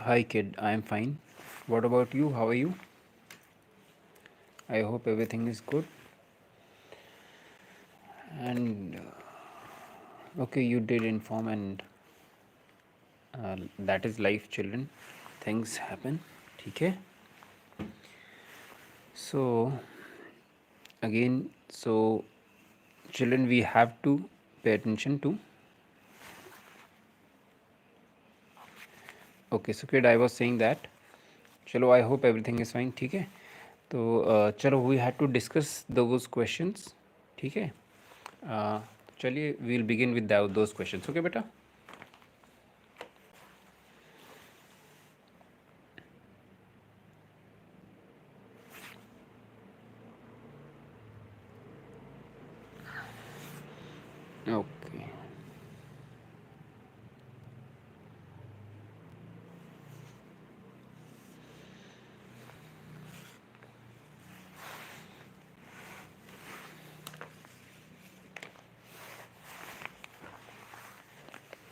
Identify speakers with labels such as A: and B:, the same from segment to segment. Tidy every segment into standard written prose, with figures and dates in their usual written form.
A: Hi kid, I am fine. What about you? How are you? I hope everything is good. And okay, you did inform, and that is life, children. Things happen. Okay. So again, children, we have to pay attention to. Okay, so kid, I was saying that. चलो, I hope everything is fine. ठीक है. तो चलो, we had to discuss those questions. ठीक है. चलिए, we'll begin with those questions. Okay, बेटा. Okay.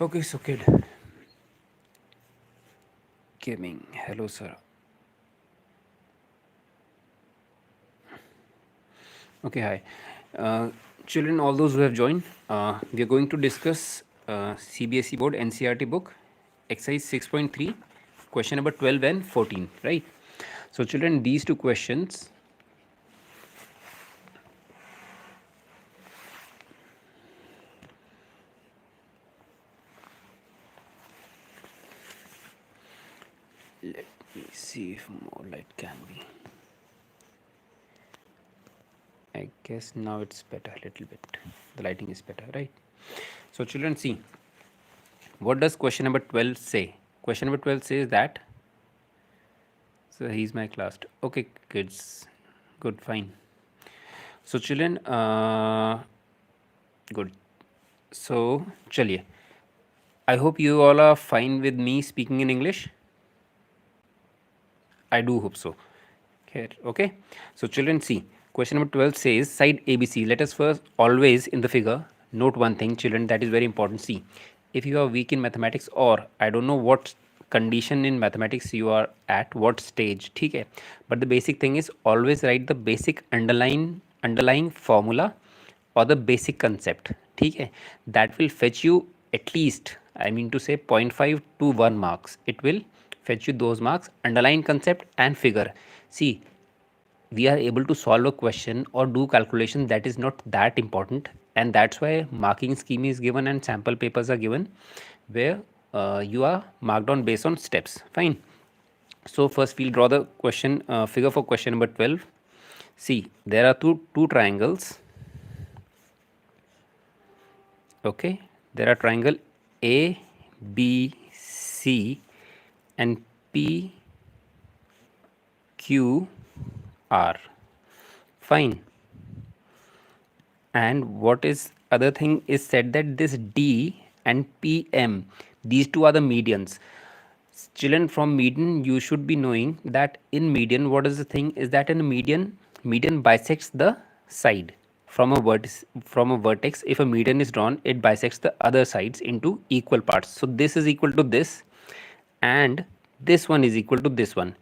A: Okay, so kid, gaming. Hello, sir. Okay, hi. Children, all those who have joined, we are going to discuss CBSE board NCRT book, exercise 6.3, question number 12 and 14, right? So, children, these two questions. Let me see if more light can be. I guess now it's better a little bit. The lighting is better, right? So, children, see, what does question number 12 say? Question number 12 says that, so he's my class. Okay, kids, good, fine. So, children, good. So, chaliye. I hope you all are fine with me speaking in English. I do hope so. Okay. So, children, see. Question number 12 says side ABC. Let us first always in the figure note one thing, children, that is very important. See, if you are weak in mathematics, or I don't know what condition in mathematics you are at, what stage, okay. But the basic thing is always write the basic underlying formula or the basic concept, okay. That will fetch you at least, I mean to say, 0.5 to 1 marks. It will fetch you those marks, underline concept and figure. See, we are able to solve a question or do calculation, that is not that important, and that's why marking scheme is given and sample papers are given where you are marked on based on steps. Fine. So first we'll draw the question figure for question number 12. See, there are two triangles. Okay, there are triangle A, B, C and P, Q, R. Fine. And what is other thing is said that this D and PM, these two are the medians. Children, from median you should be knowing that in median, what is the thing is that in a median bisects the side from a vertex. If a median is drawn, it bisects the other sides into equal parts. So this is equal to this and this one is equal to this one.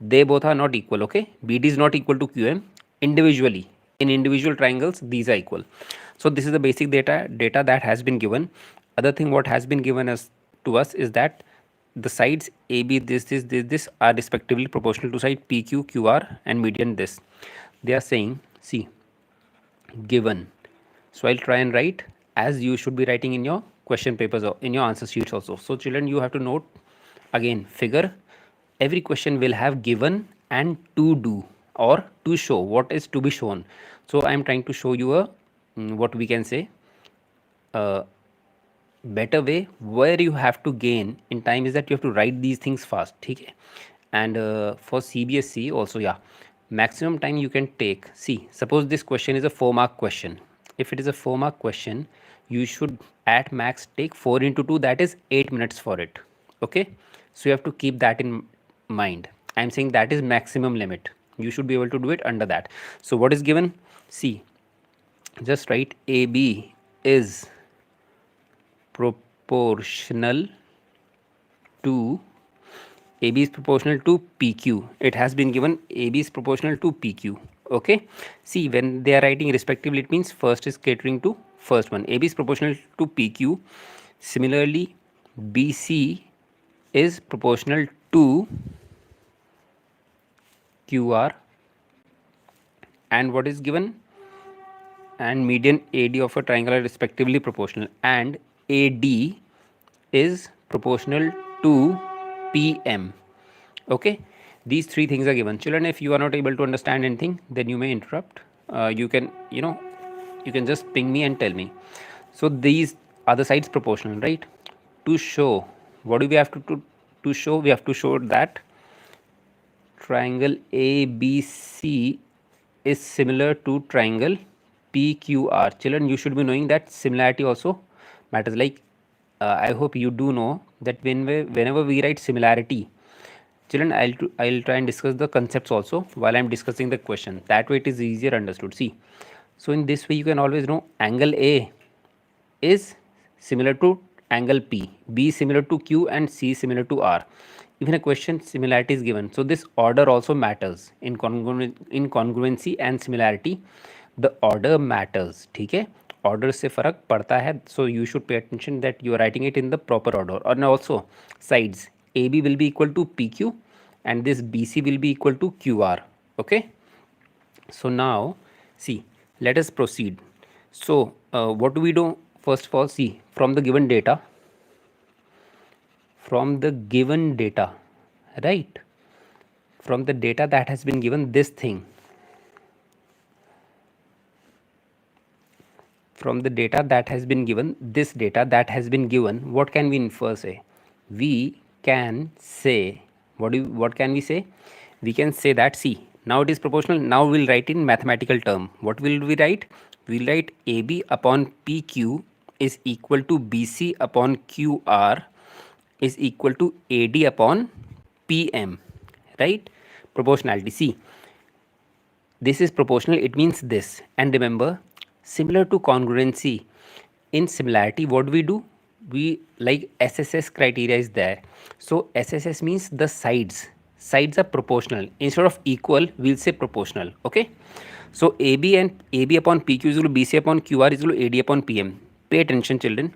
A: They both are not equal. Okay, BD is not equal to QM individually. In individual triangles these are equal. So this is the basic data that has been given. Other thing what has been given as to us is that the sides AB, this are respectively proportional to side PQ, QR and median this. They are saying, see, given. So I'll try and write as you should be writing in your question papers or in your answer sheets also. So children, you have to note again figure. Every question will have given and to do or to show, what is to be shown. So I am trying to show you a what we can say better way where you have to gain in time is that you have to write these things fast. Okay. And for CBSE also, yeah, maximum time you can take. See, suppose this question is a 4-mark question. If it is a 4-mark question, you should at max take 4 into 2, that is 8 minutes for it. Okay, so you have to keep that in mind. I'm saying that is maximum limit. You should be able to do it under that. So what is given? See, just write AB is proportional to AB is proportional to PQ. It has been given AB is proportional to PQ. Okay. See, when they are writing respectively, it means first is catering to first one. AB is proportional to PQ. Similarly, BC is proportional to QR, and what is given, and median AD of a triangle are respectively proportional, and AD is proportional to PM. Okay, these three things are given. Children, if you are not able to understand anything, then you may interrupt. You can, you can just ping me and tell me. So these are the sides proportional, right? To show, what do we have to show? We have to show that triangle ABC is similar to triangle PQR. Children, you should be knowing that similarity also matters. Like, I hope you do know that whenever we write similarity, children, I'll try and discuss the concepts also while I'm discussing the question. That way it is easier understood. See, so in this way you can always know angle A is similar to angle P, B similar to Q, and C similar to R. Even a question similarity is given. So this order also matters in congruency and similarity. The order matters. ठीक है, order से फर्क पड़ता है. So you should pay attention that you are writing it in the proper order. And also sides AB will be equal to PQ and this BC will be equal to QR. Okay. So now see, let us proceed. So what do we do? First of all, see, from the given data, right, from the data that has been given, this thing, from the data that has been given, this data that has been given, what can we infer? Say, we can say, what can we say? We can say that, see, now it is proportional. Now we'll write in mathematical term. What will we write? We'll write AB upon PQ is equal to BC upon QR is equal to AD upon PM, right? Proportionality. See, this is proportional, it means this. And remember, similar to congruency, in similarity, what do? We, like, SSS criteria is there. So SSS means the sides are proportional. Instead of equal, we'll say proportional. Okay. So AB and AB upon PQ is equal to BC upon QR is equal to AD upon PM. Pay attention, children.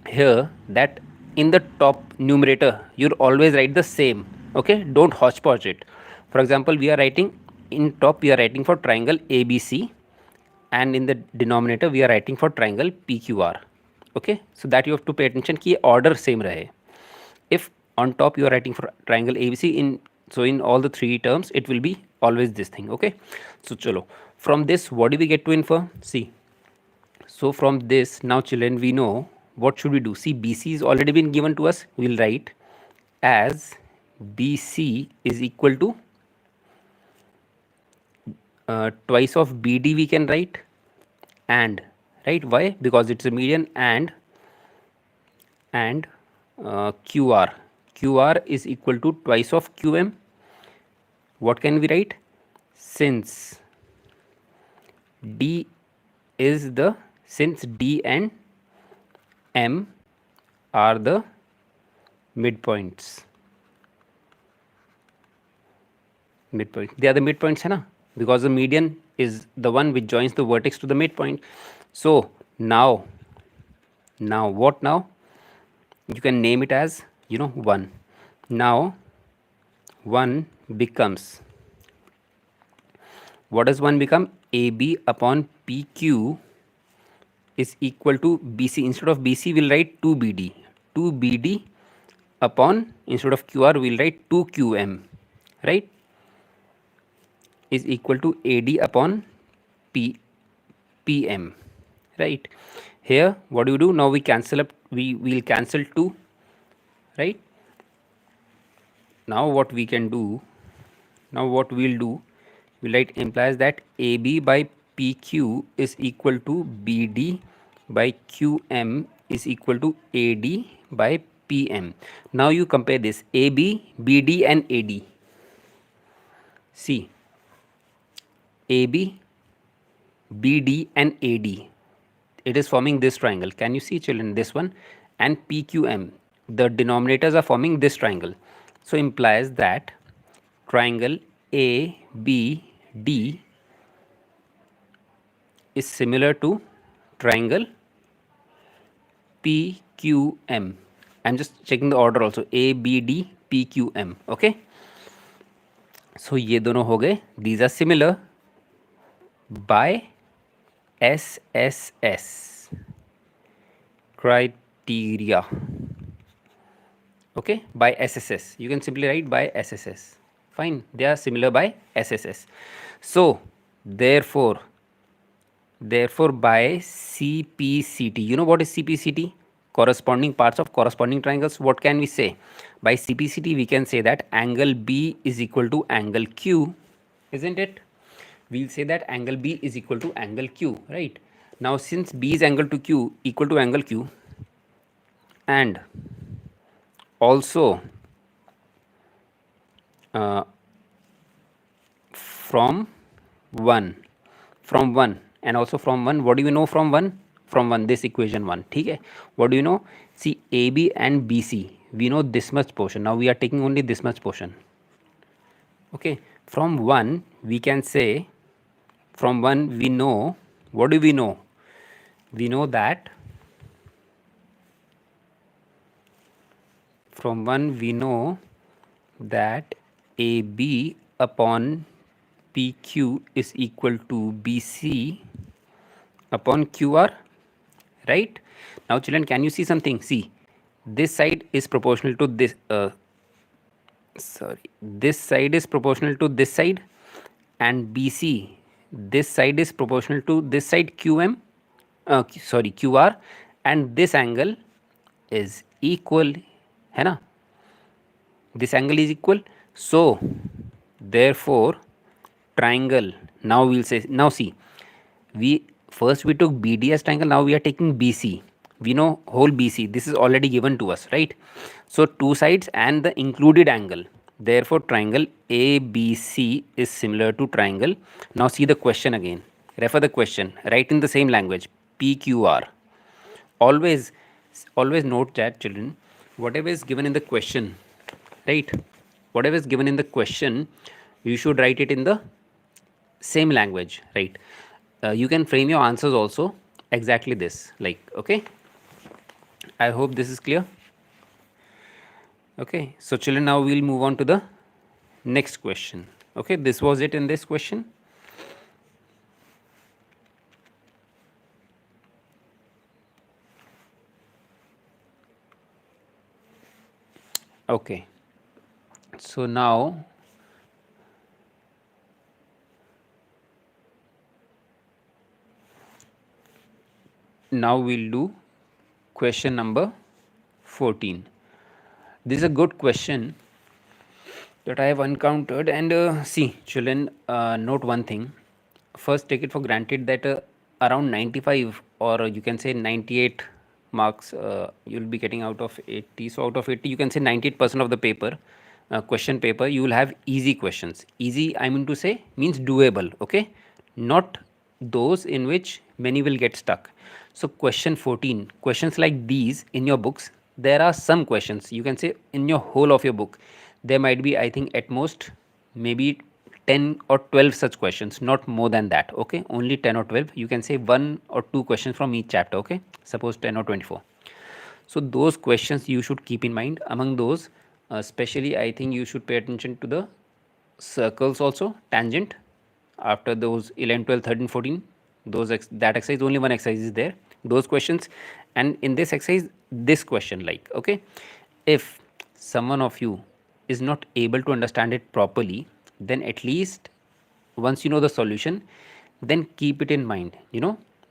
A: Here, that in the top numerator, you always write the same. Okay, don't hodgepodge it. For example, we are writing in top, we are writing for triangle ABC, and in the denominator we are writing for triangle PQR. Okay, so that you have to pay attention कि order same रहे. If on top you are writing for triangle ABC, in all the three terms it will be always this thing. Okay, so chalo, from this what do we get to infer? See, so from this, now children, we know what should we do. See, BC is already been given to us. We'll write as BC is equal to twice of BD we can write, and, right, why? Because it's a median, and QR is equal to twice of QM. What can we write? Since D and M are the midpoints, they are the midpoints, hai na? Because the median is the one which joins the vertex to the midpoint. So now what? Now you can name it as 1. Now 1 becomes, what does 1 become? AB upon PQ is equal to BC. Instead of BC we'll write 2BD upon, instead of QR we'll write 2QM, right, is equal to AD upon PM, right? Here what do you do? Now we cancel up, we'll cancel 2, right? Now what we can do, now what we'll do, we'll write implies that AB by PQ is equal to BD by QM is equal to AD by PM. Now you compare this AB, BD and AD. See, AB, BD and AD, it is forming this triangle. Can you see, children, this one? And PQM, the denominators are forming this triangle. So implies that triangle ABD is similar to triangle PQM. I'm just checking the order also, ABD PQM. Okay, so ये दोनों हो गए. These are similar by SSS criteria. Okay, by SSS. You can simply write by SSS. Fine, they are similar by SSS. So therefore by CPCT, you know what is CPCT? Corresponding parts of corresponding triangles. What can we say? By CPCT we can say that angle B is equal to angle Q, isn't it? We'll say that angle B is equal to angle Q, right? Now since B is angle to Q equal to angle Q, and also uh, from 1, from 1 and also from 1, what do you know from 1? From 1, this equation 1, ठीक है. What do you know? See, AB and BC, we know this much portion. Now we are taking only this much portion. Okay, from 1 we can say, from 1 we know, what do we know? We know that from 1 we know that AB upon PQ is equal to BC upon QR, right? Now children, can you see something? See, this side is proportional to this, sorry, this side is proportional to this side, and BC, this side is proportional to this side QM, sorry, QR, and this angle is equal, है ना? This angle is equal. So therefore triangle, now we'll say, now see, we first we took BD as triangle, now we are taking BC. We know whole BC, this is already given to us, right? So two sides and the included angle, therefore triangle ABC is similar to triangle. Now see the question again, refer the question, write in the same language, PQR. Always, always note that children, whatever is given in the question, right, whatever is given in the question, you should write it in the same language, right? You can frame your answers also exactly this, like, okay, I hope this is clear. Okay, so children, now we'll move on to the next question. Okay, this was it in this question. Okay, so now we'll do question number 14. This is a good question that I have encountered, and see children, note one thing. First, take it for granted that around 95, or you can say 98 marks you'll be getting out of 80. So out of 80, you can say 98% of the paper, question paper, you will have easy questions. Easy, I mean to say, means doable. Okay, not those in which many will get stuck. So question 14, questions like these in your books, there are some questions, you can say in your whole of your book, there might be, I think, at most maybe 10 or 12 such questions, not more than that. Okay, only 10 or 12, you can say one or two questions from each chapter. Okay, suppose 10 or 24. So those questions you should keep in mind. Among those, especially I think you should pay attention to the circles also, tangent, after those 11, 12, 13, 14, those that exercise, only one exercise is there, those questions. And in this exercise, this question, like, okay, if someone of you is not able to understand it properly, then at least once you know the solution, then keep it in mind,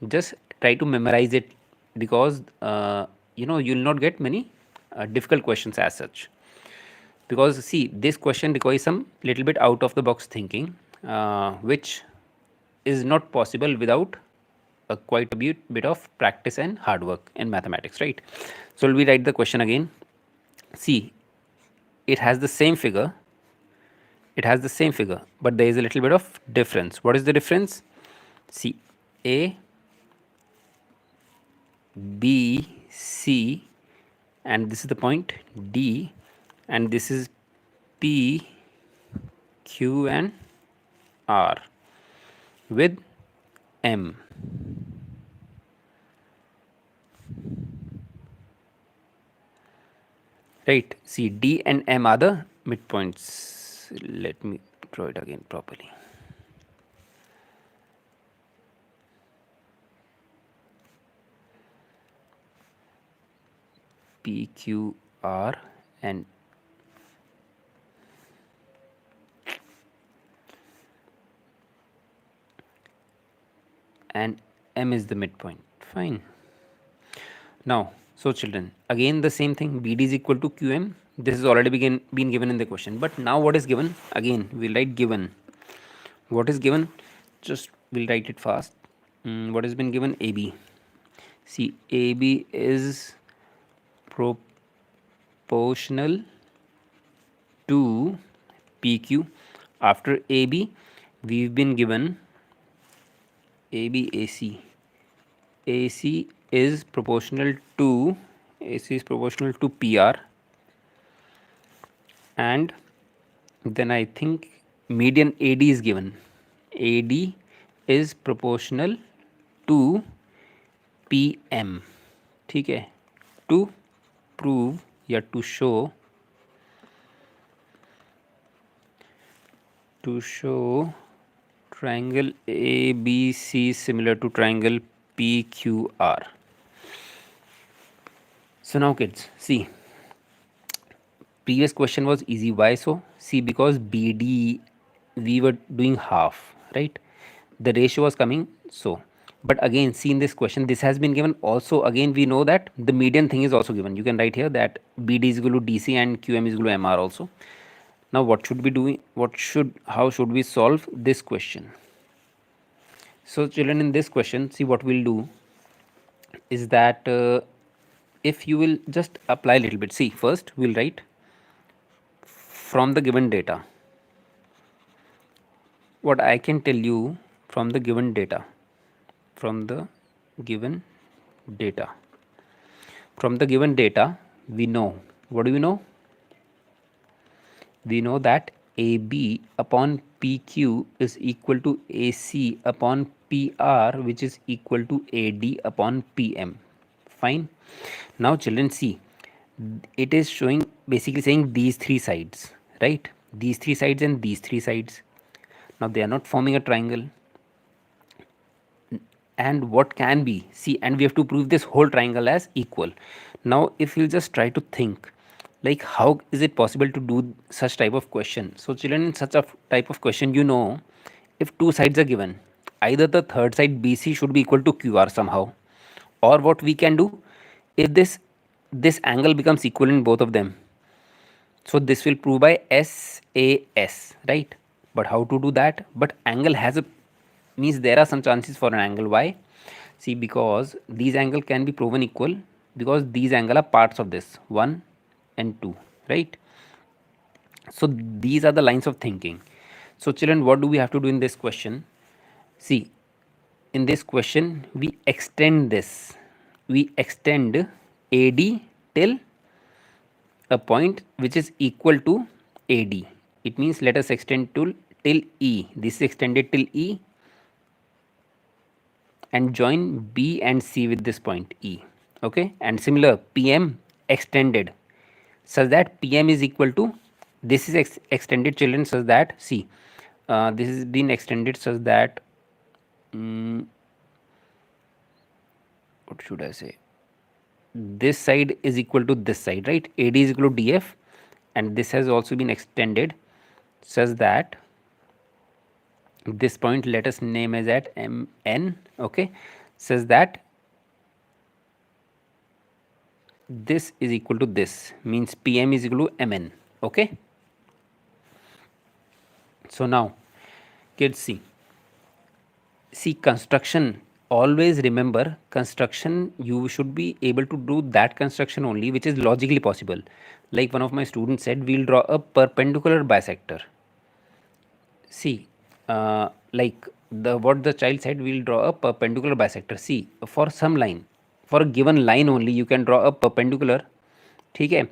A: just try to memorize it, because you'll not get many difficult questions as such. Because see, this question requires some little bit out of the box thinking, which is not possible without quite a bit of practice and hard work in mathematics, right? So we write the question again. See, it has the same figure, but there is a little bit of difference. What is the difference? See, A, B, C, and this is the point D, and this is P, Q and R with M. Right, see, D and M are the midpoints. Let me draw it again properly. P, Q, R and M is the midpoint. Fine. Now, so children, again the same thing, BD is equal to QM. This is already been given in the question. But now what is given? Again, we'll write given. What is given? Just we'll write it fast. What has been given? AB. See, AB is proportional to PQ. After AB, we've been given ABAC. AC is proportional to PR, and then I think median AD is given. AD is proportional to PM. ठीक है, to prove या to show triangle ABC similar to triangle PQR. So now kids, see, previous question was easy. Why so? See, because BD we were doing half, right? The ratio was coming so. But again, see, in this question, this has been given also. Again, we know that the median thing is also given. You can write here that BD is equal to DC and QM is equal to MR also. Now what should we do? How should we solve this question? So children, in this question, see, what we'll do is that if you will just apply a little bit. See, first we'll write from the given data. What I can tell you from the given data. From the given data, we know, what do we know? We know that AB upon PQ is equal to AC upon PR, which is equal to AD upon PM. Fine. Now children, see, it is showing, basically saying these three sides, right? These three sides and these three sides. Now they are not forming a triangle. And what can be, see, and we have to prove this whole triangle as equal. Now if you just try to think, like, how is it possible to do such type of question? So children, in such a type of question, you know, if two sides are given, either the third side BC should be equal to QR somehow, or what we can do, if this angle becomes equal in both of them, so this will prove by SAS, right? But how to do that? But angle has a, means there are some chances for an angle. Why? See, because these angle can be proven equal because these angle are parts of this 1 and 2, right? So these are the lines of thinking. So children, what do we have to do in this question? See, in this question we extend this, we extend AD till a point which is equal to AD. It means let us extend till E. This is extended till E, and join B and C with this point E. Okay, and similar PM extended such that PM is equal to, this is extended children such that, see, this has been extended such that what should I say, this side is equal to this side, right? AD is equal to DF, and this has also been extended such that this point, let us name as at MN, okay, says that this is equal to this, means PM is equal to MN, okay. So now kids, see construction, always remember construction, you should be able to do that construction only which is logically possible. Like one of my students said, we'll draw a perpendicular bisector. See, like what the child said, we'll draw a perpendicular bisector. See, for some line, for a given line only, you can draw a perpendicular, okay,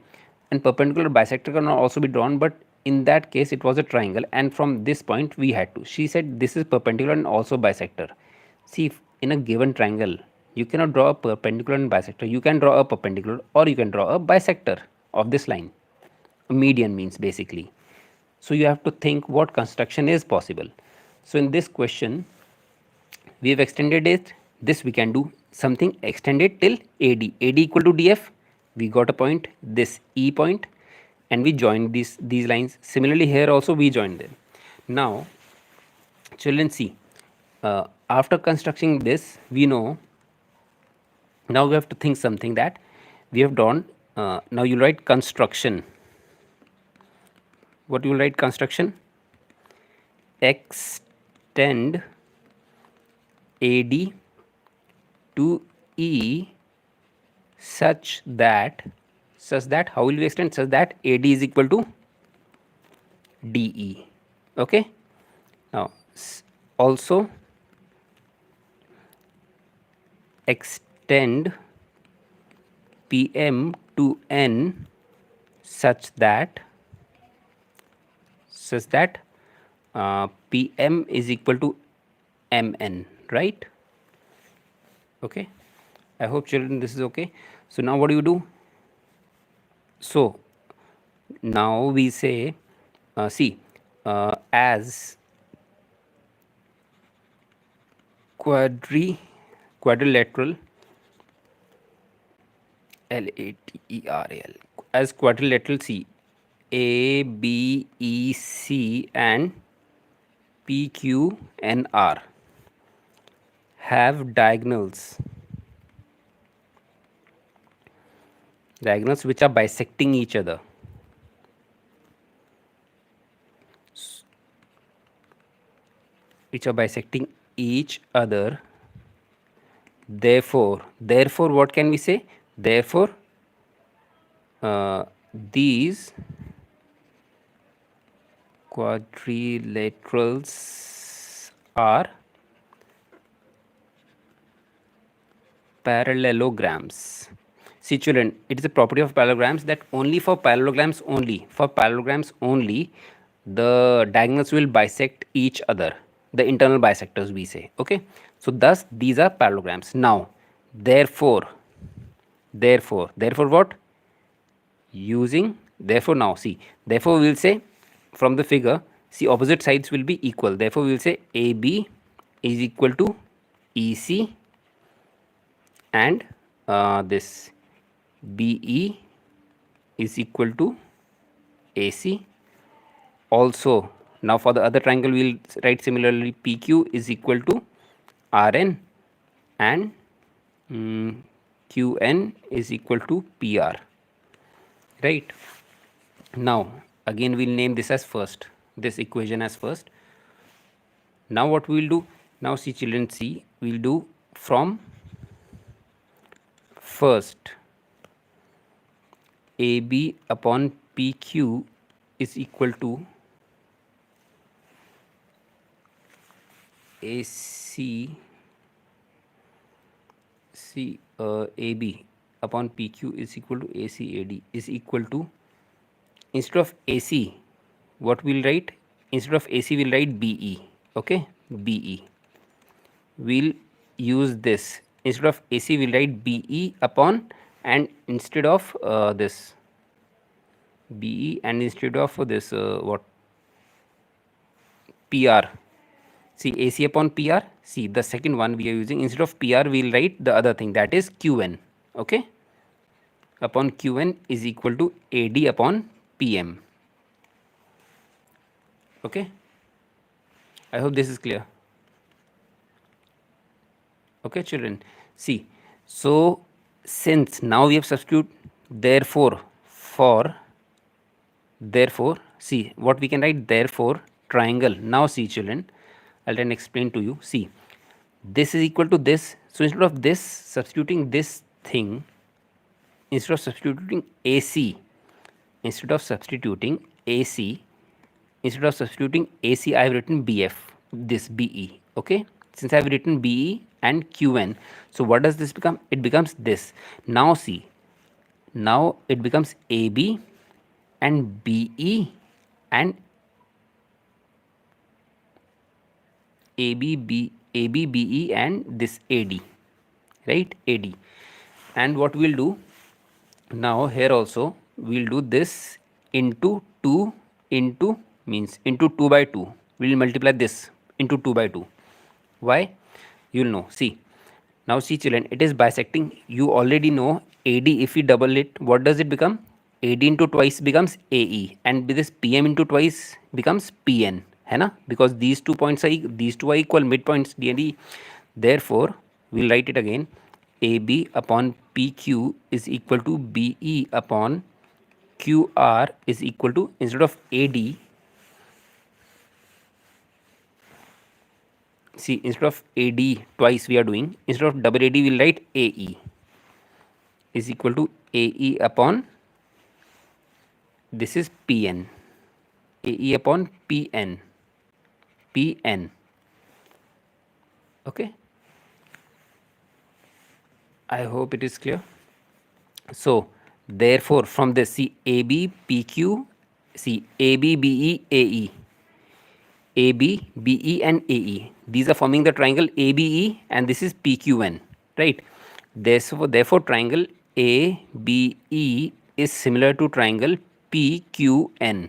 A: and perpendicular bisector can also be drawn, but in that case it was a triangle, and from this point we had to, she said this is perpendicular and also bisector. See, if in a given triangle you cannot draw a perpendicular and bisector, you can draw a perpendicular or you can draw a bisector of this line. A median means basically. So you have to think what construction is possible. So in this question we have extended it, this we can do something, extended till AD equal to DF, we got a point, this E point, and we joined these lines. Similarly here also we joined them. Now children see, after constructing this we know, now we have to think something that we have done. Now you write construction. What you will write? Construction, extend AD to E such that how will we extend? Such that AD is equal to DE. Okay. Now also extend PM to N such that PM is equal to MN, right? Okay, I hope children this is okay. So now what do you do? So now we say, see, as quadrilateral, LATERAL, as quadrilateral, see, A, B, E, C and P, Q and R have diagonals which are bisecting each other. Therefore what can we say? Therefore these quadrilaterals are parallelograms. See children, it is a property of parallelograms that only for parallelograms only, the diagonals will bisect each other, the internal bisectors we say. Okay, so thus these are parallelograms. Now therefore what? Using therefore, now see, therefore we will say from the figure, see, opposite sides will be equal. Therefore we will say AB is equal to EC and this BE is equal to AC. Also now for the other triangle we will write similarly, PQ is equal to RN and QN is equal to PR, right? Now again we will name this as first, this equation as first. Now what we will do? Now see children, see, we will do from first, AB upon PQ is equal to AC, see, AB upon PQ is equal to ACAD is equal to, instead of AC what we will write? Instead of AC we will write BE. Okay, BE. We'll use this, instead of AC we'll write BE upon, and instead of this BE, and instead of this what, PR. See, AC upon PR. See, the second one we are using, instead of PR we'll write the other thing, that is QN. Okay, upon QN is equal to AD upon PM. Okay, I hope this is clear. Okay children, see, so since now we have substitute therefore see what we can write, therefore triangle. Now see children, I'll then explain to you. See, this is equal to this, so instead of this substituting this thing, instead of substituting AC I have written BF, this BE. Okay, since I have written BE and QN, so what does this become? It becomes this. Now see, now it becomes AB and BE and ABBE and this AD, right? AD. And what we'll do now here also, we'll do this into 2 into means into 2 by 2. We'll multiply this into 2 by 2. Why? You'll know. See, now see children, it is bisecting. You already know AD, if we double it, what does it become? AD into twice becomes AE, and with this PM into twice becomes PN, है ना? Because these 2 points are these two are equal midpoints D and E. Therefore, we'll write it again. AB upon PQ is equal to BE upon QR is equal to, instead of AD, see, instead of AD twice we are doing, instead of double AD we'll write AE is equal to AE upon, this is PN, AE upon PN, PN. Okay, I hope it is clear. So therefore from this, see, AB PQ, see, AB BE AE, AB BE and AE, these are forming the triangle ABE, and this is PQN, right? Therefore triangle ABE is similar to triangle PQN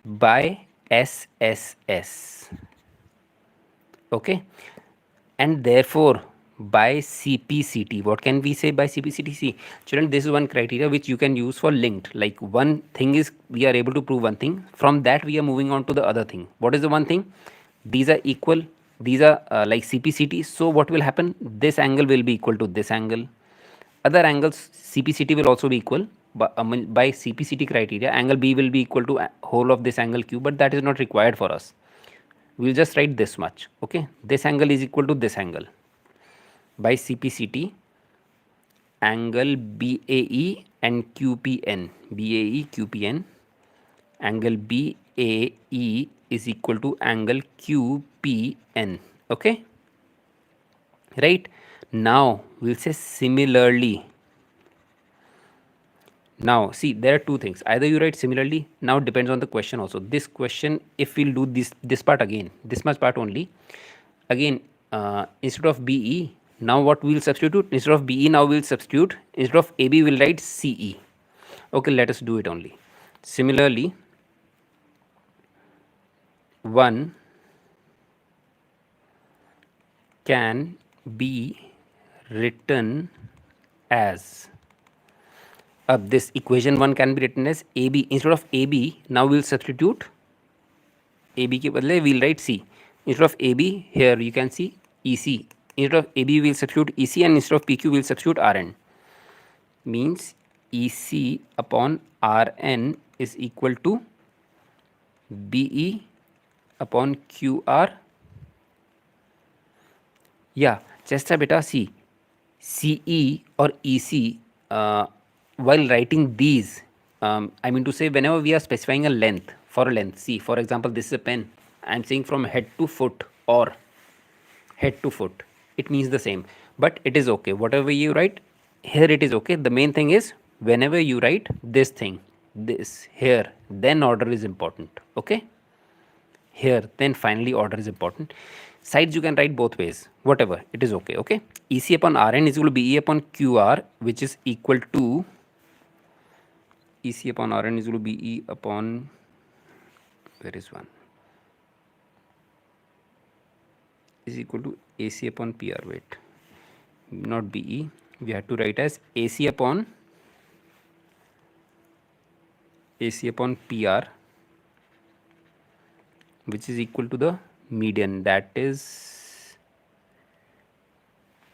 A: by SSS. Okay, and therefore by CPCT, what can we say by CPCT? See children, this is one criteria which you can use for linked. Like one thing is we are able to prove one thing, from that we are moving on to the other thing. What is the one thing? These are equal, these are like CPCT. So what will happen? This angle will be equal to this angle, other angles CPCT will also be equal, but by CPCT criteria angle B will be equal to whole of this angle Q, but that is not required for us. We'll just write this much. Okay, this angle is equal to this angle by CPCT. Angle BAE and QPN, BAE QPN, angle BAE is equal to angle QPN. Okay, right? Now we'll say similarly. Now see, there are two things, either you write similarly, now it depends on the question also. This question, if we'll do this part again, this much part only, again instead of BE, now what we'll substitute? Instead of BE, now we'll substitute, instead of AB we'll write CE. Okay, let us do it only. Similarly, one can be written as, this equation 1 can be written as AB. Instead of AB, now we'll substitute AB के बदले we'll write C. Instead of AB, here you can see EC. Instead of AB we'll substitute EC, and instead of PQ we'll substitute RN. Means EC upon RN is equal to BE upon QR. Yeah, chesta beta, see, CE or EC, while writing these, I mean to say, whenever we are specifying a length, for a length, see, for example, this is a pen, I am saying from head to foot or head to foot, it means the same, but it is okay. Whatever you write here, it is okay. The main thing is whenever you write this thing, this here, then order is important. Okay, here, then finally order is important. Sides you can write both ways, whatever, it is okay. Okay, EC upon RN is equal to BE upon QR, which is equal to EC upon RN is equal to BE upon, where is one, is equal to AC upon PR. Wait, not BE, we have to write as AC upon PR, which is equal to the median, that is,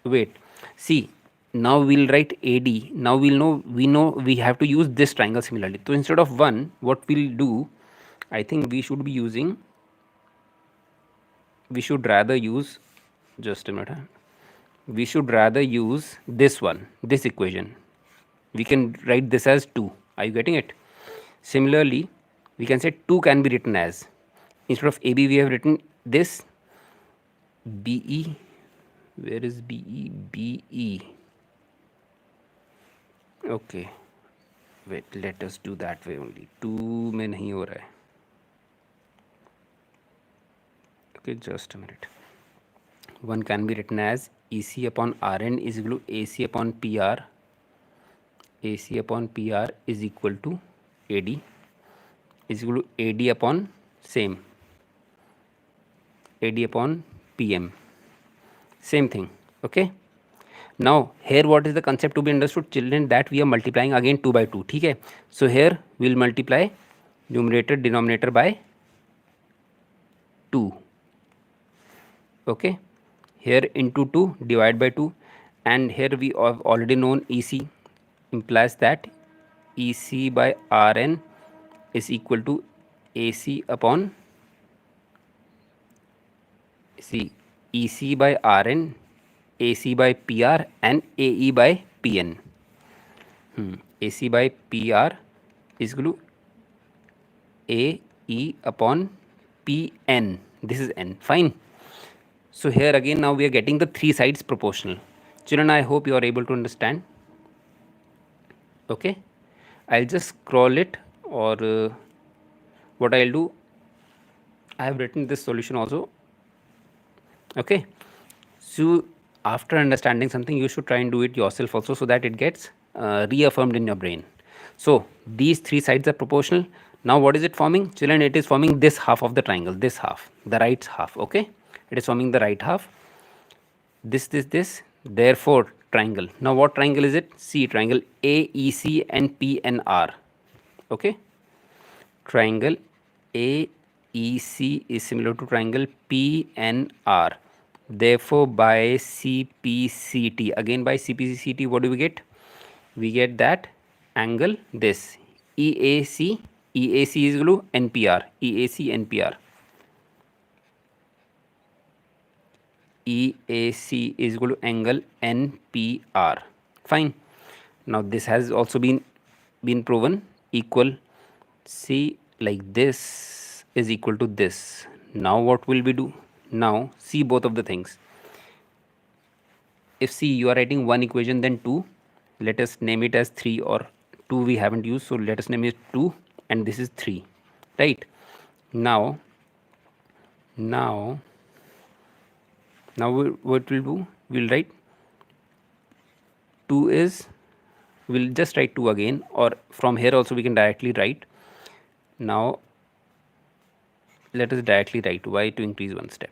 A: wait, see, now we'll write AD. Now we know we have to use this triangle similarly. So instead of 1, what we'll do, I think we should be using, we should rather use, just a minute, we should rather use this one, this equation. We can write this as 2. Are you getting it? Similarly, we can say 2 can be written as, instead of AB we have written this BE. Where is BE? BE. Okay, wait, let us do that way only. 2 में नहीं हो रहा है. Okay, just a minute. One can be written as EC upon Rn is equal to AC upon PR. AC upon PR is equal to AD is equal to AD upon same AD upon PM. Same thing. Okay. Now here what is the concept to be understood, children, that we are multiplying again 2 by 2. ठीक है. So here we will multiply numerator denominator by 2. Okay. Here into 2 divide by 2, and here we have already known EC implies that EC by Rn is equal to AC upon C. EC by Rn, AC by PR, and AE by PN. AC by PR is equal to AE upon PN. This is N. Fine. So here again now we are getting the three sides proportional. Children, I hope you are able to understand. Okay. I'll just scroll it, or what I'll do, I have written this solution also. Okay. So after understanding something, you should try and do it yourself also, so that it gets reaffirmed in your brain. So these three sides are proportional. Now what is it forming? Children, it is forming this half of the triangle, this half, the right half. Okay. It is forming the right half. This. Therefore, triangle. Now what triangle is it? See, triangle AEC and PNR. Okay. Triangle AEC is similar to triangle PNR. Therefore, by CPCT, again by CPCT, what do we get? We get that angle this EAC. EAC is equal to NPR. EAC NPR. EAC is equal to angle NPR. Fine. Now this has also been proven equal. See, like this is equal to this. Now what will we do? Now see both of the things. If see you are writing one equation, then 2, let us name it as 3, or 2 we haven't used, so let us name it 2, and this is 3, right? Now what we'll do, we'll write 2 is, we'll just write 2 again, or from here also we can directly write. Now let us directly write y to increase one step.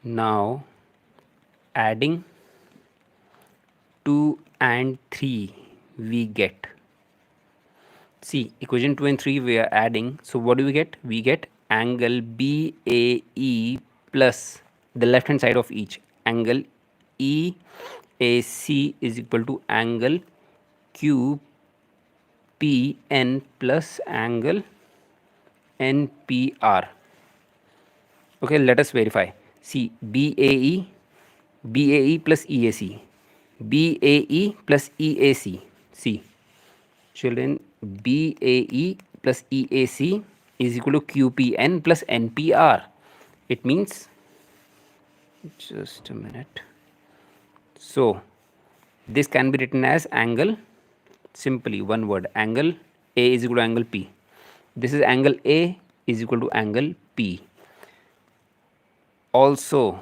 A: Now adding 2 and 3 we get, see, equation 2 and 3 we are adding, so what do we get? We get angle BAE plus the left hand side of each, angle EAC is equal to angle QPN plus angle NPR. Okay, let us verify. See, BAE plus EAC, BAE plus EAC. See, children, BAE plus EAC is equal to QPN plus NPR. It means, just a minute. So this can be written as angle, simply one word, angle A is equal to angle P. This is angle A is equal to angle P. Also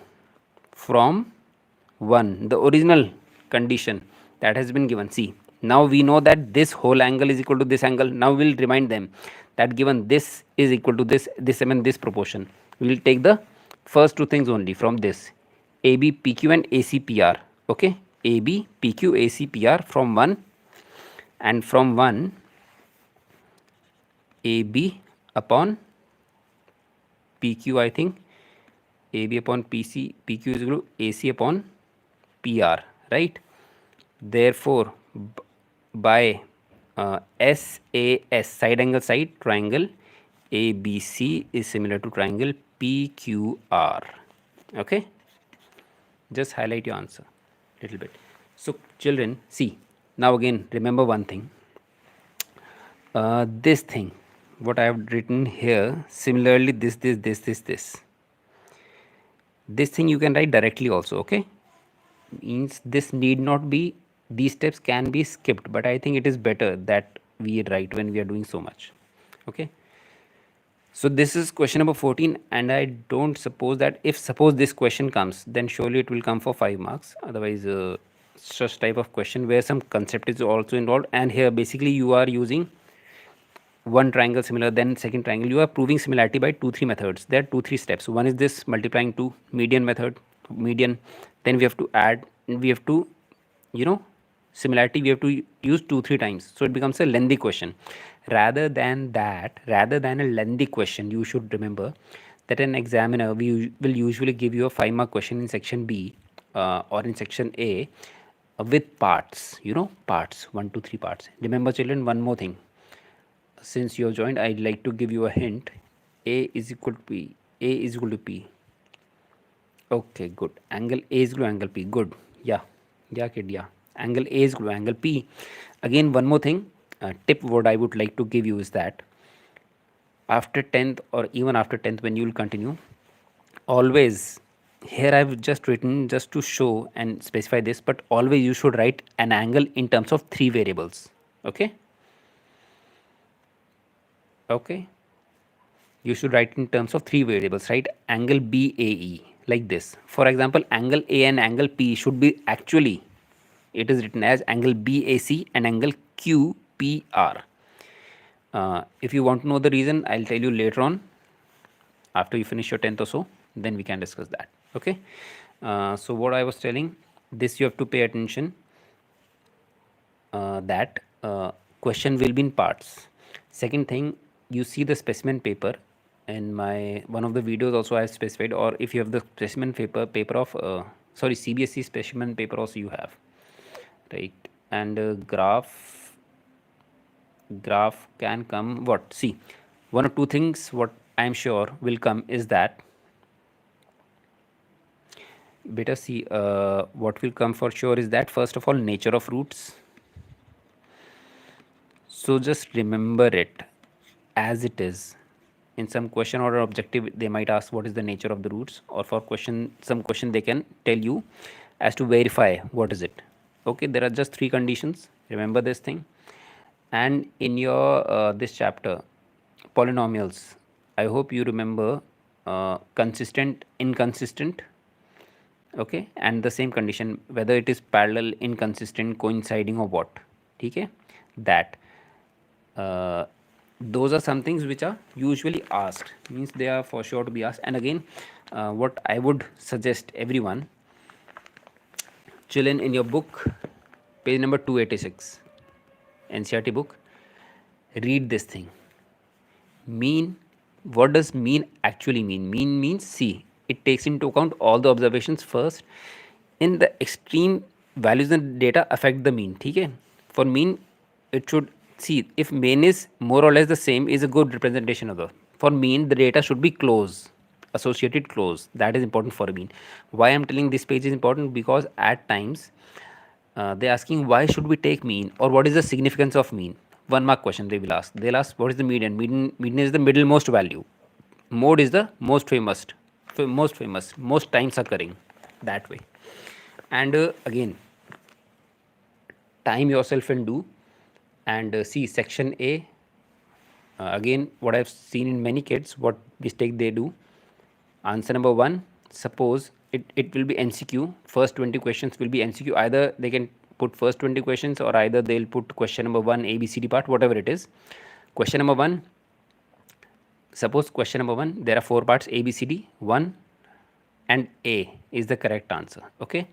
A: from 1, the original condition that has been given. See, now we know that this whole angle is equal to this angle. Now we will remind them that given this is equal to this and this proportion, we will take the first two things only from this, AB PQ and AC PR. Okay, AB PQ AC PR from 1, and from 1 AB upon PQ, I think AB upon PQ is equal to AC upon PR, right? Therefore, by SAS, side angle side, triangle ABC is similar to triangle PQR. Okay, just highlight your answer a little bit. So children, see, now again remember one thing, this thing what I have written here, similarly this thing you can write directly also. Okay, means this need not be, these steps can be skipped, but I think it is better that we write when we are doing so much. Okay, so this is question number 14, and I don't suppose that if suppose this question comes, then surely it will come for 5 marks. Otherwise, such type of question where some concept is also involved, and here basically you are using one triangle similar, then second triangle, you are proving similarity by 2 3 methods. There are 2 3 steps. One is this multiplying 2 median method, median, then we have to add, we have to, you know, similarity we have to use 2 3 times, so it becomes a lengthy question. Rather than that, rather than a lengthy question, you should remember that an examiner will usually give you a 5 mark question in section B, or in section A, with parts, parts, 1 2 3 parts. Remember children, one more thing, since you have joined, I'd like to give you a hint. A is equal to P. A is equal to P. Okay, good. Angle A is equal to angle P. Good. Yeah. Yeah, kid. Yeah. Angle A is equal to angle P. Again, one more thing. Tip what I would like to give you is that after 10th or even after 10th, when you will continue, always, here I've just written just to show and specify this, but always you should write an angle in terms of 3 variables. Okay. Okay, you should write in terms of 3 variables, right? Angle BAE, like this. For example, angle A and angle P should be actually, it is written as angle BAC and angle QPR. If you want to know the reason, I'll tell you later on after you finish your 10th or so, then we can discuss that. Okay. So what I was telling, this you have to pay attention, that question will be in parts. Second thing, you see the specimen paper in my one of the videos also I have specified, or if you have the specimen paper of sorry, CBSE specimen paper also you have, right? And graph can come, what, see, 1 or 2 things what I am sure will come is that, better see, what will come for sure is that, first of all, nature of roots. So just remember it as it is. In some question or objective, they might ask what is the nature of the roots, or for some question they can tell you as to verify what is it. Okay, there are just 3 conditions. Remember this thing. And in your this chapter, polynomials, I hope you remember consistent, inconsistent. Okay, and the same condition, whether it is parallel, inconsistent, coinciding, or what. Okay, that those are some things which are usually asked, means they are for sure to be asked. And again, what I would suggest everyone, children, in your book, page number 286, NCRT book, read this thing. Mean, what does mean actually mean? Mean means, see, it takes into account all the observations first. In the extreme, values and data affect the mean. Okay, for mean, it should, see, if mean is more or less the same, is a good representation of the, for mean the data should be close, associated close. That is important for a mean. Why I'm telling this page is important, because at times they're asking why should we take mean, or what is the significance of mean. 1 mark question they will ask. They'll ask what is the median. Median is the middlemost value. Mode is the most famous, most times occurring, that way. And again, time yourself and do. And see section A. Again, what I've seen in many kids, what mistake they do. Answer number 1, suppose it will be NCQ. First 20 questions will be NCQ. Either they can put first 20 questions, or either they'll put question number 1 ABCD part, whatever it is. Question number 1, suppose question number 1, there are 4 parts ABCD, 1 and A is the correct answer. Okay,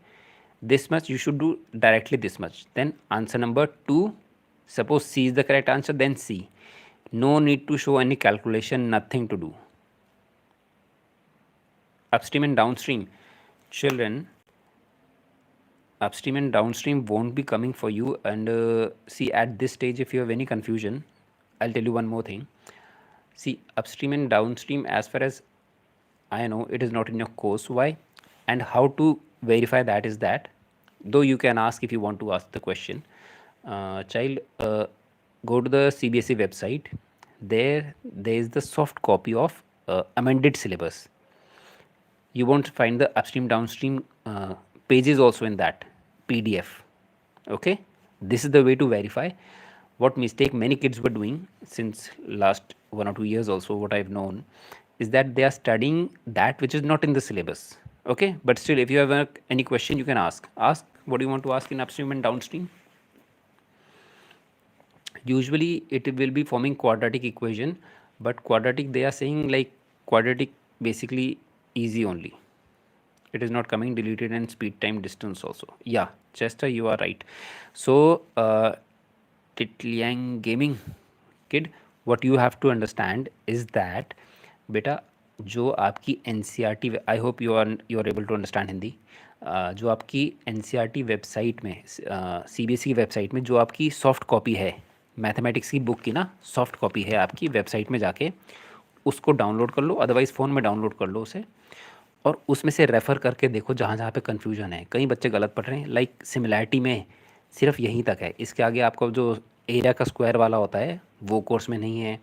A: this much you should do directly, this much. Then answer number 2, suppose C is the correct answer, then C. No need to show any calculation, nothing to do. Upstream and downstream, children, upstream and downstream won't be coming for you. And see, at this stage, if you have any confusion, I'll tell you one more thing. See, upstream and downstream, as far as I know, it is not in your course. Why? And how to verify that is that, though you can ask if you want to ask the question, child, go to the CBSE website. There is the soft copy of amended syllabus. You won't find the upstream downstream pages also in that PDF. Okay, this is the way to verify. what mistake many kids were doing since last 1 or 2 years also, what I've known is that they are studying that which is not in the syllabus. Okay, but still, if you have any question, you can ask what do you want to ask in upstream and downstream. Usually it will be forming quadratic equation, but quadratic they are saying like quadratic basically easy only. It is not coming deleted and speed time distance also. Yeah, Chester, you are right. So Titliang gaming kid, what you have to understand is that बेटा जो आपकी N C R T, I hope you are able to understand Hindi, जो आपकी N C R T website में, C B S E की website में जो आपकी सॉफ्ट कॉपी है मैथमेटिक्स की बुक की ना, सॉफ्ट कॉपी है आपकी वेबसाइट में, जाके उसको डाउनलोड कर लो, अदरवाइज़ फ़ोन में डाउनलोड कर लो उसे, और उसमें से रेफ़र करके देखो जहाँ जहाँ पे कन्फ्यूजन है। कई बच्चे गलत पढ़ रहे हैं, लाइक सिमिलैरिटी में सिर्फ यहीं तक है, इसके आगे आपका जो एरिया का स्क्वायर वाला होता है वो कोर्स में नहीं है।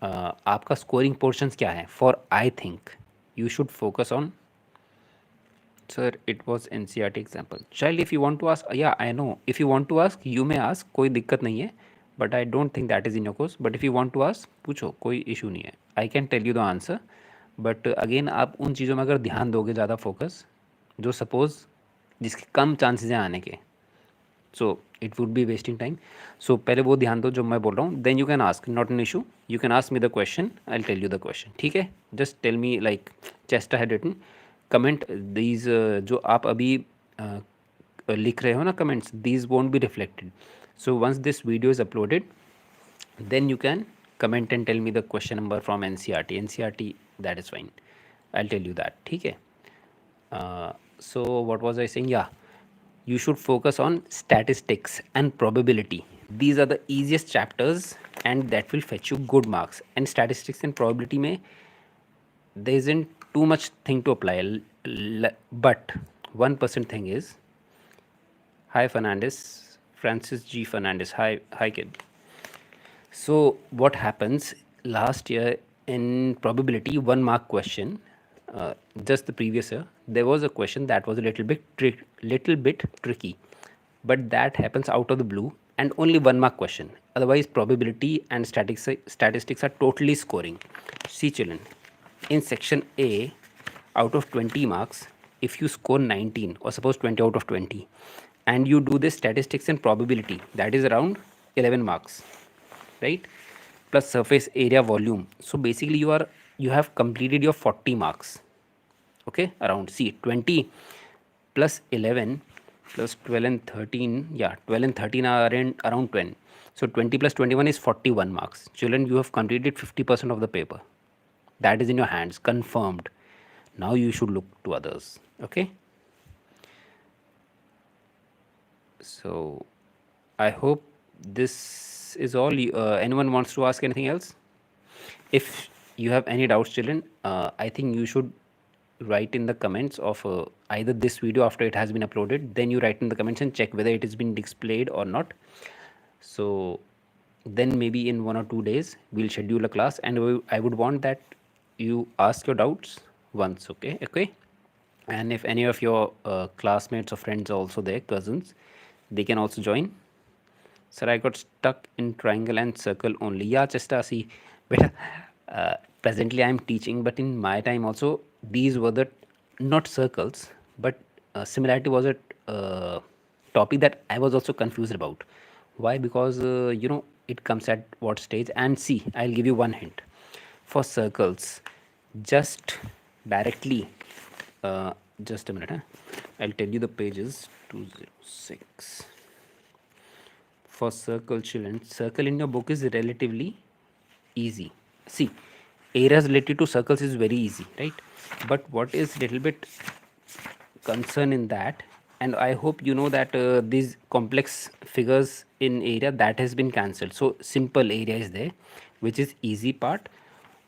A: आपका स्कोरिंग पोर्शंस क्या है, for I think you should focus on, sir it was N C R T example, child if you want to ask, या I know if you want to ask you may ask, कोई दिक्कत नहीं है, but I don't think that is in your course, but if you want to ask पूछो, कोई issue नहीं है, I can tell you the answer. But again आप उन चीज़ों में अगर ध्यान दोगे ज़्यादा फोकस, जो सपोज़ जिसके कम चांसेस हैं आने के, so it would be wasting time. So पहले वो ध्यान दो जो मैं बोल रहा हूँ, then you can ask, not an issue, you can ask me the question, I will tell you the question, ठीक है। Just tell me like Cheshta had written comment these, जो आप अभी लिख रहे हो ना comments, these won't be reflected, so once this video is uploaded then you can comment and tell me the question number from NCRT, that is fine, I'll tell you that, ठीक है। So what was I saying, yeah, you should focus on statistics and probability, these are the easiest chapters and that will fetch you good marks, and statistics and probability में there isn't too much thing to apply, but 1% thing is, hi Fernandez, Francis G Fernandez, hi kid. So what happens, last year in probability 1 mark question, just the previous year there was a question that was a little bit tricky, but that happens out of the blue and only 1 mark question, otherwise probability and statistics are totally scoring. See children, in section A, out of 20 marks, if you score 19 or suppose 20 out of 20 and you do this statistics and probability, that is around 11 marks, right, plus surface area volume, so basically you have completed your 40 marks, okay, around, see 20 plus 11 plus 12 and 13, yeah, 12 and 13 are around 10, so 20 plus 21 is 41 marks. Children, you have completed 50% of the paper, that is in your hands, confirmed. Now you should look to others, okay. So I hope this is all. Anyone wants to ask anything else? If you have any doubts, children, I think you should write in the comments of either this video after it has been uploaded, then you write in the comments and check whether it has been displayed or not. So then maybe in 1 or 2 days we'll schedule a class, and I would want that you ask your doubts once, okay. And if any of your classmates or friends are also there, cousins, they can also join. Sir, I got stuck in triangle and circle only. Yeah, Chesta, see, but presently I am teaching, but in my time also, these were the not circles, but similarity was a topic that I was also confused about. Why? Because it comes at what stage? And see, I'll give you one hint. For circles, just directly, just a minute. I'll tell you the pages. 206. For circle, children, circle in your book is relatively easy. See, areas related to circles is very easy, right? But what is little bit concern in that, and I hope you know that these complex figures in area, that has been cancelled, so simple area is there, which is easy part.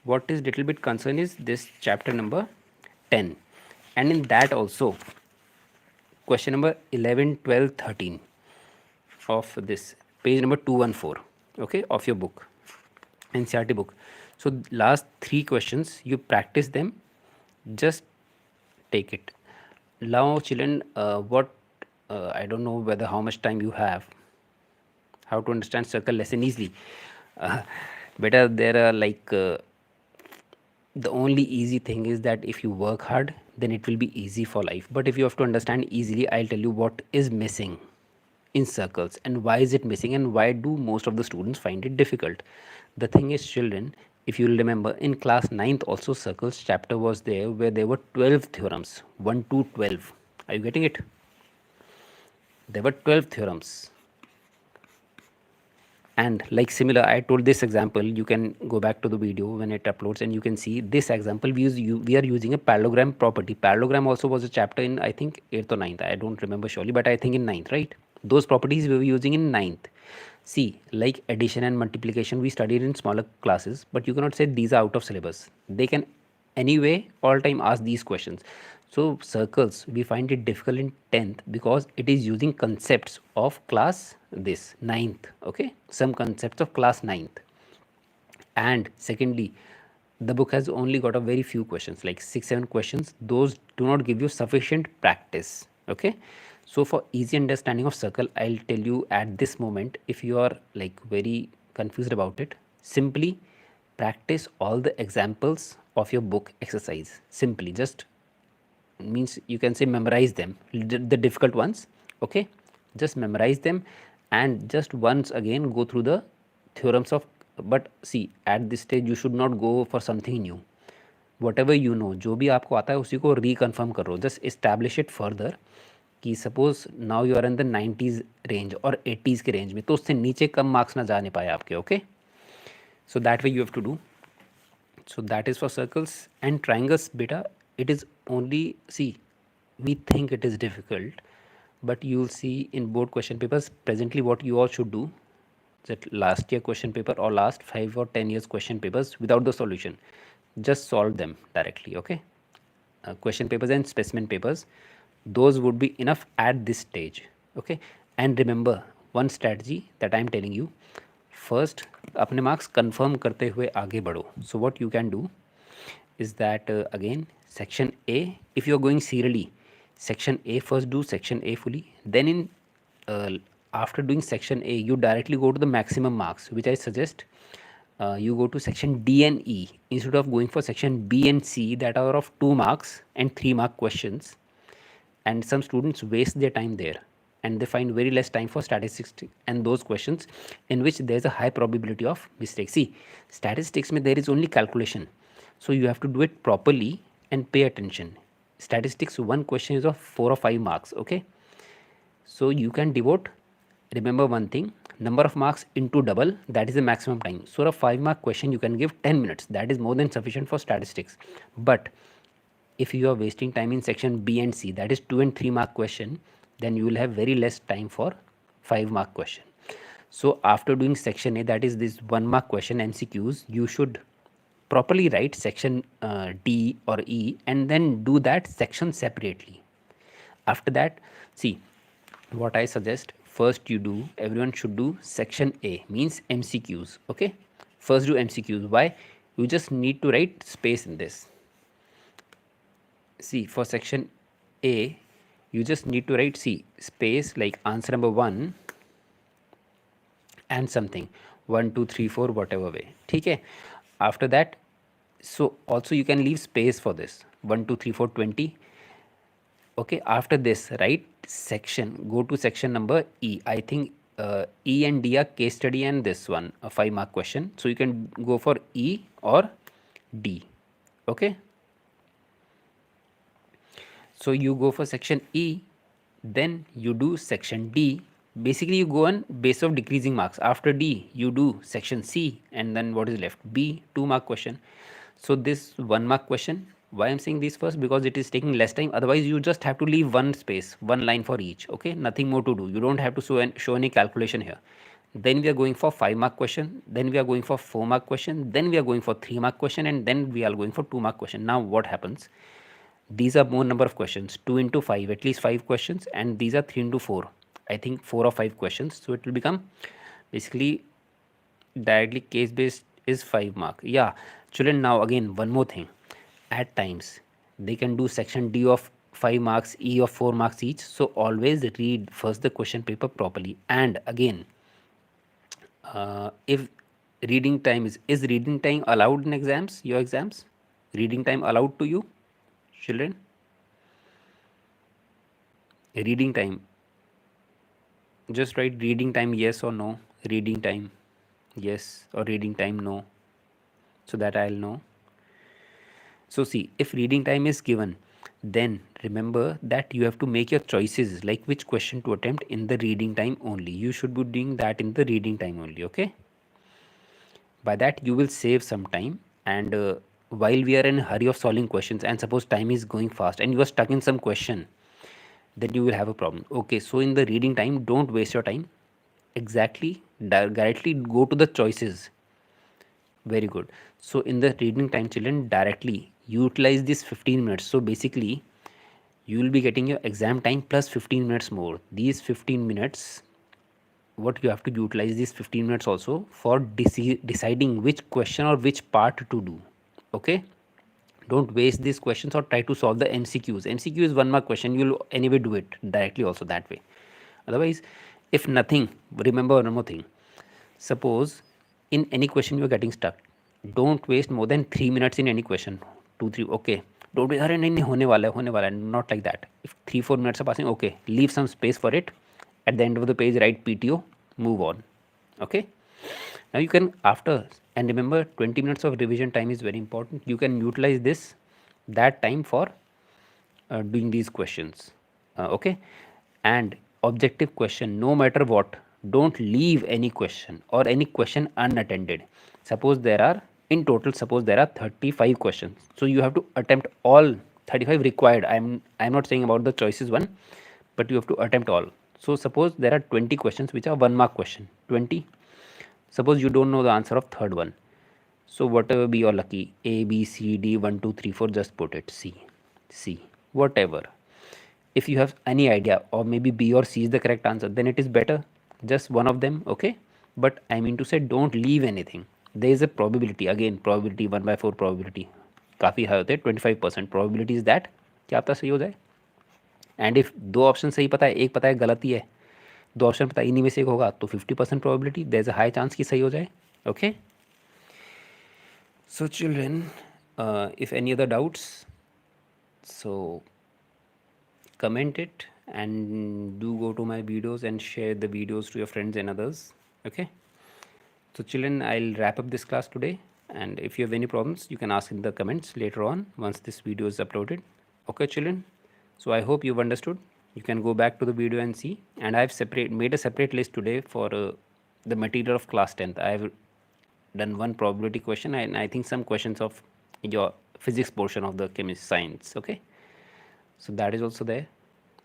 A: What is little bit concern is this chapter number 10, and in that also question number 11, 12, 13 of this page number 214, okay, of your book, NCRT book. So last 3 questions, you practice them, just take it. Now children, what I don't know whether how much time you have. how to understand circle lesson easily. uh, Better there are like the only easy thing is that if you work hard, then it will be easy for life. But if you have to understand easily, I'll tell you what is missing in circles and why is it missing and why do most of the students find it difficult. The thing is, children, if you will remember, in class ninth also circles chapter was there where there were 12 theorems, 1 to 12. Are you getting it? There were 12 theorems. And like similar, I told this example, you can go back to the video when it uploads and you can see this example. We are using a parallelogram property. Parallelogram also was a chapter in, I think, 8th or ninth. I don't remember surely, but I think in ninth, right? Those properties we were using in ninth. See, like addition and multiplication we studied in smaller classes, but you cannot say these are out of syllabus. They can anyway all time ask these questions. So circles we find it difficult in 10th because it is using concepts of class this ninth. Okay, some concepts of class ninth. And secondly, the book has only got a very few questions, like 6 7 questions. Those do not give you sufficient practice. Okay, so for easy understanding of circle, I'll tell you at this moment, if you are like very confused about it, simply practice all the examples of your book exercise. Simply just means you can say memorize them, the difficult ones. Okay, just memorize them and just once again go through the theorems of. But see, at this stage you should not go for something new. Whatever you know, जो भी आपको आता है उसी को reconfirm करो, just establish it further. कि suppose now you are in the 90s range और 80s के रेंज में, तो उससे नीचे कम मार्क्स ना जाने पाए आपके. Okay, so that way you have to do. So that is for circles and triangles. Beta, it is only, see, we think it is difficult, but you'll see in board question papers presently what you all should do, that last year question paper or last 5 or 10 years question papers without the solution, just solve them directly. Okay, question papers and specimen papers, those would be enough at this stage. Okay, and remember one strategy that I am telling you. First, अपने marks confirm करते हुए आगे बढ़ो. So what you can do is that again section A, if you are going serially, section A first, do section A fully, then in after doing section A you directly go to the maximum marks, which I suggest you go to section D and E instead of going for section B and C that are of 2 marks and 3 mark questions. And some students waste their time there and they find very less time for statistics and those questions in which there is a high probability of mistake. See, statistics mein there is only calculation, so you have to do it properly and pay attention. Statistics, one question is of 4 or 5 marks. Okay, so you can devote, remember one thing, number of marks into double, that is the maximum time. So a 5 mark question you can give 10 minutes, that is more than sufficient for statistics. But if you are wasting time in section B and C, that is 2 and 3 mark question, then you will have very less time for 5 mark question. So after doing section A, that is this 1 mark question MCQs, you should properly write section D or E and then do that section separately. After that, see, what I suggest, first you do, everyone should do section A, means MCQs. Okay, first do MCQs. Why? You just need to write space in this. See, for section A you just need to write, see, space like answer number 1 and something 1 2 3 4 whatever way. Okay, after that, so also you can leave space for this 1 2 3 4 20. Okay, after this write section, go to section number E. I think E and D are case study and this one a 5 mark question, so you can go for E or D. Okay, so you go for section E, then you do section D. Basically you go on base of decreasing marks. After D you do section C and then what is left? B, 2 mark question. So this 1 mark question, why I'm saying this first, because it is taking less time. Otherwise you just have to leave one space, one line for each. Okay, nothing more to do. You don't have to show any calculation here. Then we are going for 5 mark question, then we are going for 4 mark question, then we are going for 3 mark question, and then we are going for 2 mark question. Now what happens? These are more number of questions, 2 into 5, at least 5 questions, and these are 3 into 4, I think 4 or 5 questions. So it will become basically directly case based is 5 mark. Yeah, children, now again one more thing, at times they can do section D of 5 marks, E of 4 marks each. So always read first the question paper properly, and again If reading time is reading time allowed in exams, your exams, reading time allowed to you, children? Reading time, just write reading time yes or no. Reading time yes or reading time no, so that I'll know. So see, if reading time is given, then remember that you have to make your choices, like which question to attempt in the reading time only. You should be doing that in the reading time only, okay? By that you will save some time. And while we are in a hurry of solving questions, and suppose time is going fast and you are stuck in some question, then you will have a problem. Okay, so in the reading time, don't waste your time. Exactly, directly go to the choices. Very good. So in the reading time, children, directly utilize this 15 minutes. So basically, you will be getting your exam time plus 15 minutes more. These 15 minutes, what you have to utilize these 15 minutes also for deciding which question or which part to do. Okay? Don't waste these questions or try to solve the MCQs. MCQ is one mark question. You'll anyway do it directly also that way. Otherwise, if nothing, remember one more thing. Suppose in any question you are getting stuck, don't waste more than 3 minutes in any question. 2 3, okay. Don't be अरे नहीं नहीं होने वाला है, not like that. If 3 4 minutes are passing, okay, leave some space for it. At the end of the page, write PTO, move on. Okay. Now you can after, and remember 20 minutes of revision time is very important. You can utilize this that time for doing these questions. Okay. And objective question, no matter what, don't leave any question or any question unattended. Suppose there are, in total, suppose there are 35 questions, so you have to attempt all 35 required. I'm not saying about the choices one, but you have to attempt all. So suppose there are 20 questions which are 1 mark question. 20. Suppose you don't know the answer of third one, so whatever be your lucky, A B C D 1 2 3 4, just put it C, whatever. If you have any idea, or maybe B or C is the correct answer, then it is better just one of them. Okay, but I mean to say, don't leave anything. There is a probability, again probability 1/4 probability, काफ़ी high होते हैं, 25% probability is that क्या पता सही हो जाए. And if दो option सही पता है, एक पता है गलत ही है, दो ऑप्शन पता है इन्हीं में से एक होगा, तो 50% probability, there is a high chance कि सही हो जाए. Okay. So children, if any other doubts, so comment it, and do go to my videos and share the videos to your friends and others. Okay. So children, I'll wrap up this class today, and if you have any problems, you can ask in the comments later on once this video is uploaded. Okay children, so I hope you've understood. You can go back to the video and see, and I've made a separate list today for the material of class 10th. I've done one probability question, and I think some questions of your physics portion of the chemistry science. Okay, so that is also there.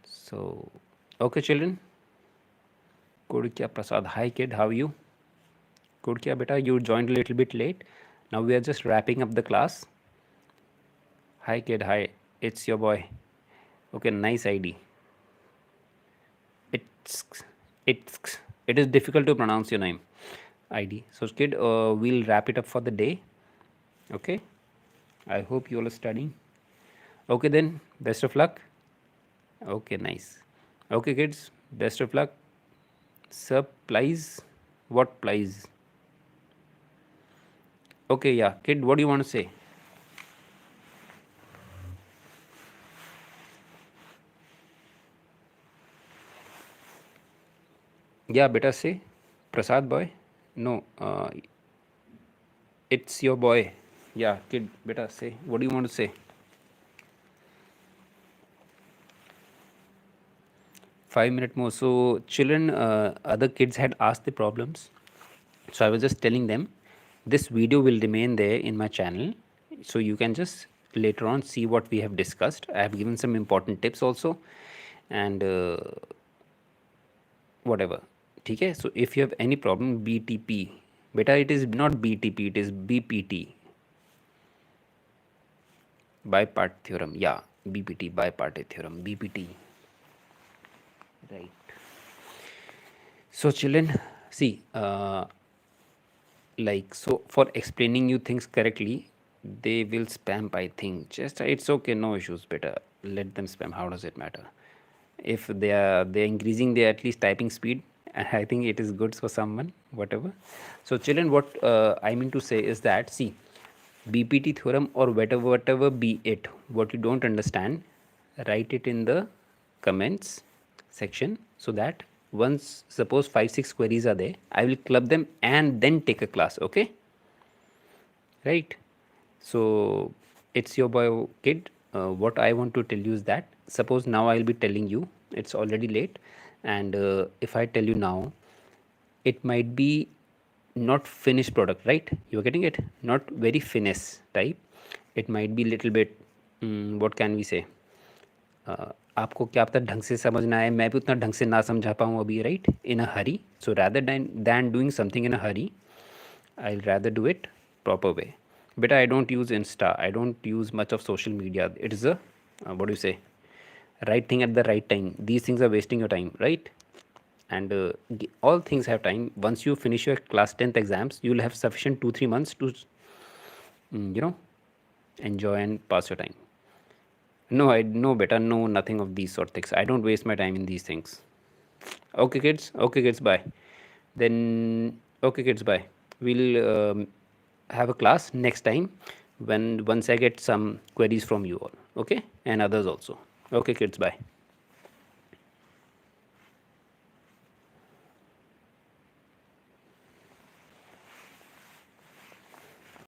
A: So okay children. Kodikya Prasad, hi kid, how are you? Kodikya beta, you joined a little bit late. Now we are just wrapping up the class. Hi kid, hi, it's your boy. Okay, nice ID. It's it's it is difficult to pronounce your name ID. So kid, we'll wrap it up for the day. Okay, I hope you all are studying. Okay then, best of luck. Okay, nice. Okay kids, best of luck. Supplies, what plies? Okay, yeah, kid, what do you want to say? Yeah, beta, say. Prasad boy. No, it's your boy. Yeah, kid, beta, say. What do you want to say? 5 minute more. So children, other kids had asked the problems, so I was just telling them this video will remain there in my channel, so you can just later on see what we have discussed. I have given some important tips also, and whatever. Okay, so if you have any problem, BTP, beta, it is not BTP, it is BPT, bipart theorem. Yeah, BPT, bipartite theorem, BPT. Right. So children, see, like, so for explaining you things correctly, they will spam, I think. Just it's okay, no issues, better let them spam. How does it matter? If they're increasing their at least typing speed, I think it is good for someone. whatever. So children, what I mean to say is that, see, BPT theorem or whatever be it, what you don't understand, write it in the comments section, so that once suppose 5 6 queries are there, I will club them and then take a class. Okay, right? So it's your boy kid. What I want to tell you is that, suppose now I'll be telling you, it's already late, and if I tell you now, it might be not finished product, right? You're getting it, not very finished type. It might be little bit, what can we say, आपको क्या पता ढंग से समझना है, मैं भी उतना ढंग से ना समझा पाऊँ अभी, right, in a Hari. So rather than doing something in a hurry, I'll rather do it proper way. But I don't use Insta. I don't use much of social media. It is a, what do you say, right thing at the right time. These things are wasting your time, right? And all things have time. Once you finish your class 10th exams, you will have sufficient 2 3 months to, you know, enjoy and pass your time. No, I no better no nothing of these sort of things. I don't waste my time in these things. Okay, kids. Okay, kids. Bye. Then okay, kids. Bye. We'll have a class next time when once I get some queries from you all. Okay, and others also. Okay, kids. Bye.